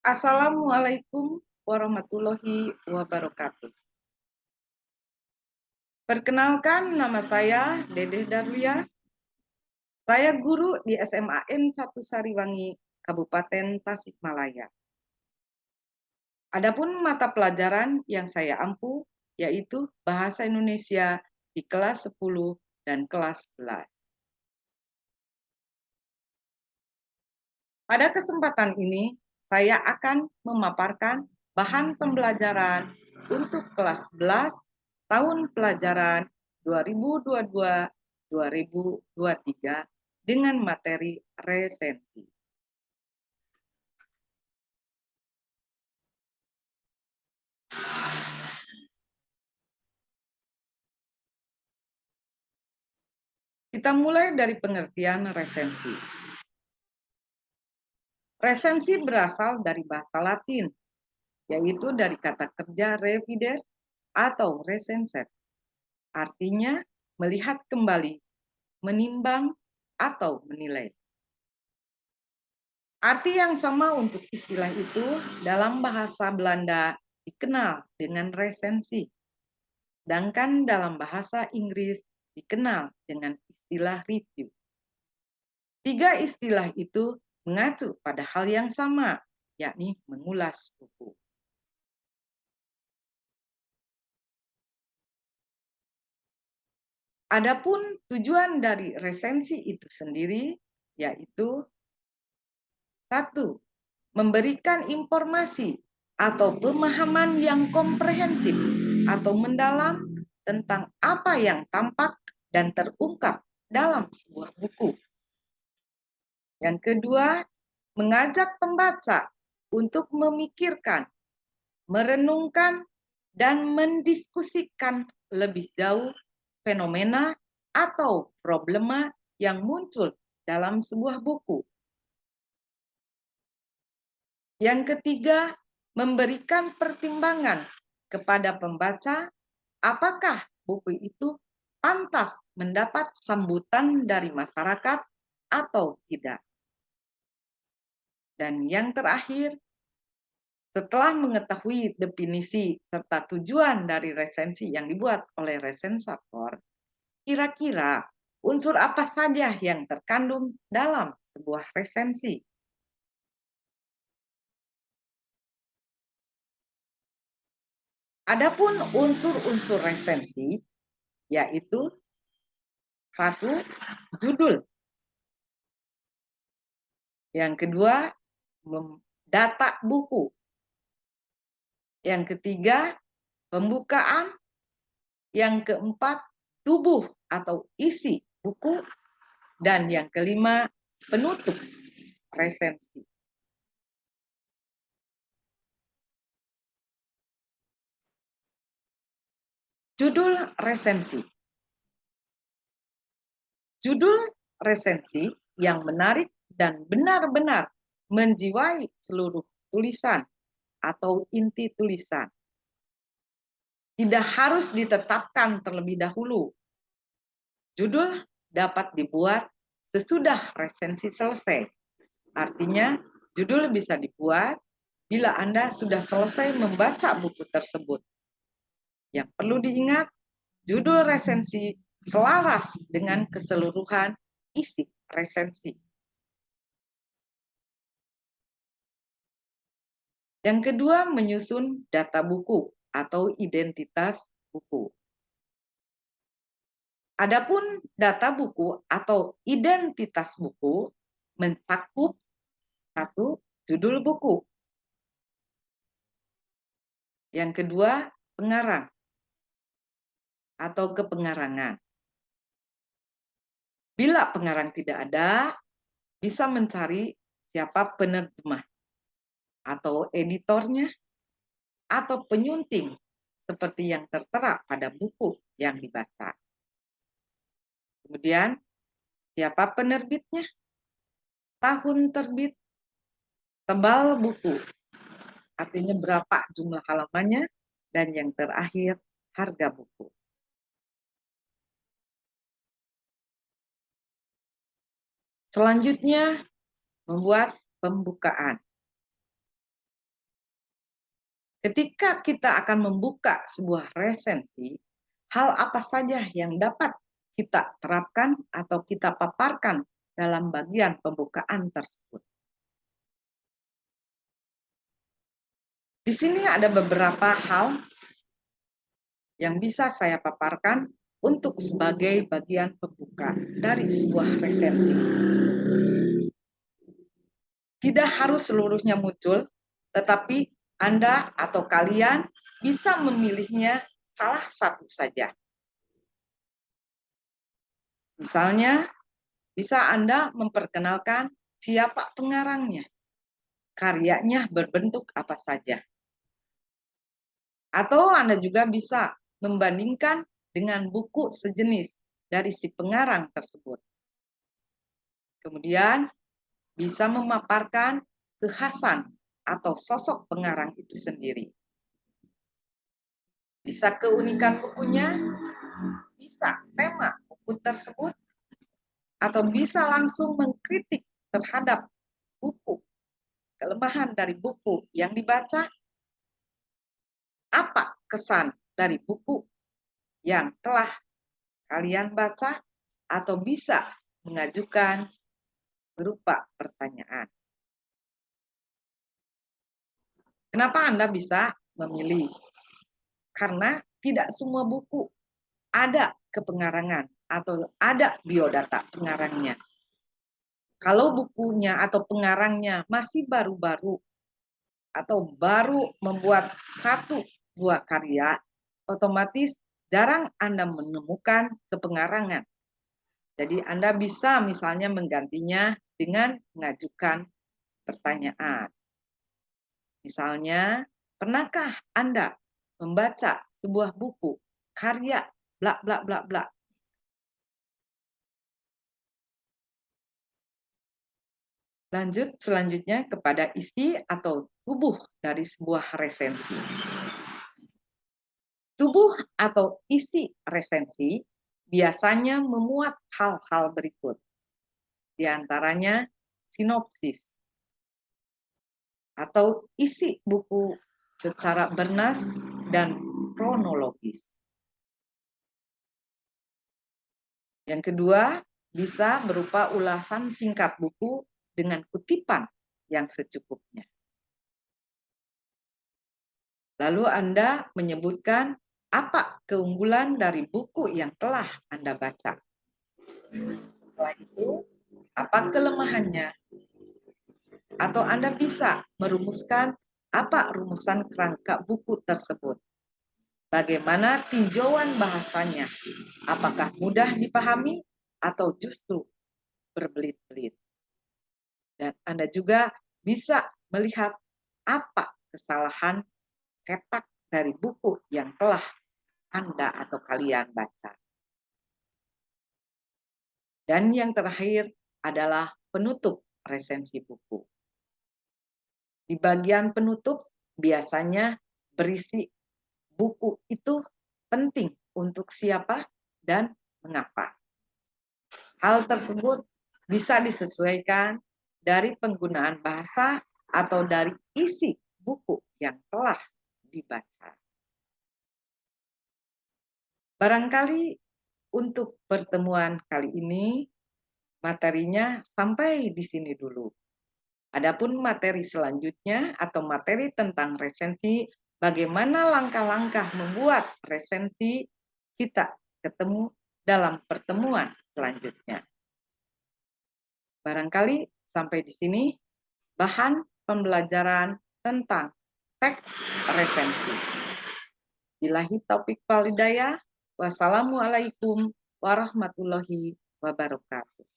Assalamualaikum warahmatullahi wabarakatuh. Perkenalkan, nama saya Dedeh Darlia. Saya guru di SMAN 1 Sariwangi, Kabupaten Tasikmalaya. Adapun mata pelajaran yang saya ampu yaitu Bahasa Indonesia di kelas 10 dan kelas 11. Pada kesempatan ini, saya akan memaparkan bahan pembelajaran untuk kelas 11 tahun pelajaran 2022-2023 dengan materi resensi. Kita mulai dari pengertian resensi. Resensi berasal dari bahasa Latin, yaitu dari kata kerja revider atau recenser. Artinya melihat kembali, menimbang, atau menilai. Arti yang sama untuk istilah itu dalam bahasa Belanda dikenal dengan resensi, sedangkan dalam bahasa Inggris dikenal dengan istilah review. Tiga istilah itu mengacu pada hal yang sama, yakni mengulas buku. Adapun tujuan dari resensi itu sendiri yaitu 1. Memberikan informasi atau pemahaman yang komprehensif atau mendalam tentang apa yang tampak dan terungkap dalam sebuah buku. Yang kedua, mengajak pembaca untuk memikirkan, merenungkan, dan mendiskusikan lebih jauh fenomena atau problema yang muncul dalam sebuah buku. Yang ketiga, memberikan pertimbangan kepada pembaca apakah buku itu pantas mendapat sambutan dari masyarakat atau tidak. Dan yang terakhir, setelah mengetahui definisi serta tujuan dari resensi yang dibuat oleh resensator, kira-kira unsur apa saja yang terkandung dalam sebuah resensi? Adapun unsur-unsur resensi yaitu 1. Judul. Yang kedua, data buku. Yang ketiga, pembukaan. Yang keempat, tubuh atau isi buku. Dan yang kelima, penutup resensi. Judul resensi. Judul resensi yang menarik dan benar-benar menjiwai seluruh tulisan atau inti tulisan. Tidak harus ditetapkan terlebih dahulu. Judul dapat dibuat sesudah resensi selesai. Artinya, judul bisa dibuat bila Anda sudah selesai membaca buku tersebut. Yang perlu diingat, judul resensi selaras dengan keseluruhan isi resensi. Yang kedua, menyusun data buku atau identitas buku. Adapun data buku atau identitas buku mencakup 1. Judul buku. Yang kedua, pengarang atau kepengarangan. Bila pengarang tidak ada, bisa mencari siapa penerjemah atau editornya atau penyunting seperti yang tertera pada buku yang dibaca. Kemudian, siapa penerbitnya, tahun terbit, tebal buku, artinya berapa jumlah halamannya, dan yang terakhir, harga buku. Selanjutnya, membuat pembukaan. Ketika kita akan membuka sebuah resensi, hal apa saja yang dapat kita terapkan atau kita paparkan dalam bagian pembukaan tersebut. Di sini ada beberapa hal yang bisa saya paparkan untuk sebagai bagian pembuka dari sebuah resensi. Tidak harus seluruhnya muncul, tetapi Anda atau kalian bisa memilihnya salah satu saja. Misalnya, bisa Anda memperkenalkan siapa pengarangnya, karyanya berbentuk apa saja. Atau Anda juga bisa membandingkan dengan buku sejenis dari si pengarang tersebut. Kemudian, bisa memaparkan kekhasan atau sosok pengarang itu sendiri. Bisa keunikan bukunya, bisa tema buku tersebut, atau bisa langsung mengkritik terhadap buku, kelemahan dari buku yang dibaca, apa kesan dari buku yang telah kalian baca, atau bisa mengajukan berupa pertanyaan. Kenapa Anda bisa memilih? Karena tidak semua buku ada kepengarangan atau ada biodata pengarangnya. Kalau bukunya atau pengarangnya masih baru-baru atau baru membuat satu buah karya, otomatis jarang Anda menemukan kepengarangan. Jadi Anda bisa misalnya menggantinya dengan mengajukan pertanyaan. Misalnya, pernahkah Anda membaca sebuah buku karya bla bla bla bla? Lanjut selanjutnya kepada isi atau tubuh dari sebuah resensi. Tubuh atau isi resensi biasanya memuat hal-hal berikut. Di antaranya sinopsis atau isi buku secara bernas dan kronologis. Yang kedua, bisa berupa ulasan singkat buku dengan kutipan yang secukupnya. Lalu Anda menyebutkan apa keunggulan dari buku yang telah Anda baca. Setelah itu, apa kelemahannya? Atau Anda bisa merumuskan apa rumusan kerangka buku tersebut. Bagaimana tinjauan bahasanya? Apakah mudah dipahami atau justru berbelit-belit? Dan Anda juga bisa melihat apa kesalahan cetak dari buku yang telah Anda atau kalian baca. Dan yang terakhir adalah penutup resensi buku. Di bagian penutup biasanya berisi buku itu penting untuk siapa dan mengapa. Hal tersebut bisa disesuaikan dari penggunaan bahasa atau dari isi buku yang telah dibaca. Barangkali untuk pertemuan kali ini materinya sampai di sini dulu. Adapun materi selanjutnya atau materi tentang resensi, bagaimana langkah-langkah membuat resensi, kita ketemu dalam pertemuan selanjutnya. Barangkali sampai di sini bahan pembelajaran tentang teks resensi. Billahi taufik wal hidayah. Wassalamualaikum warahmatullahi wabarakatuh.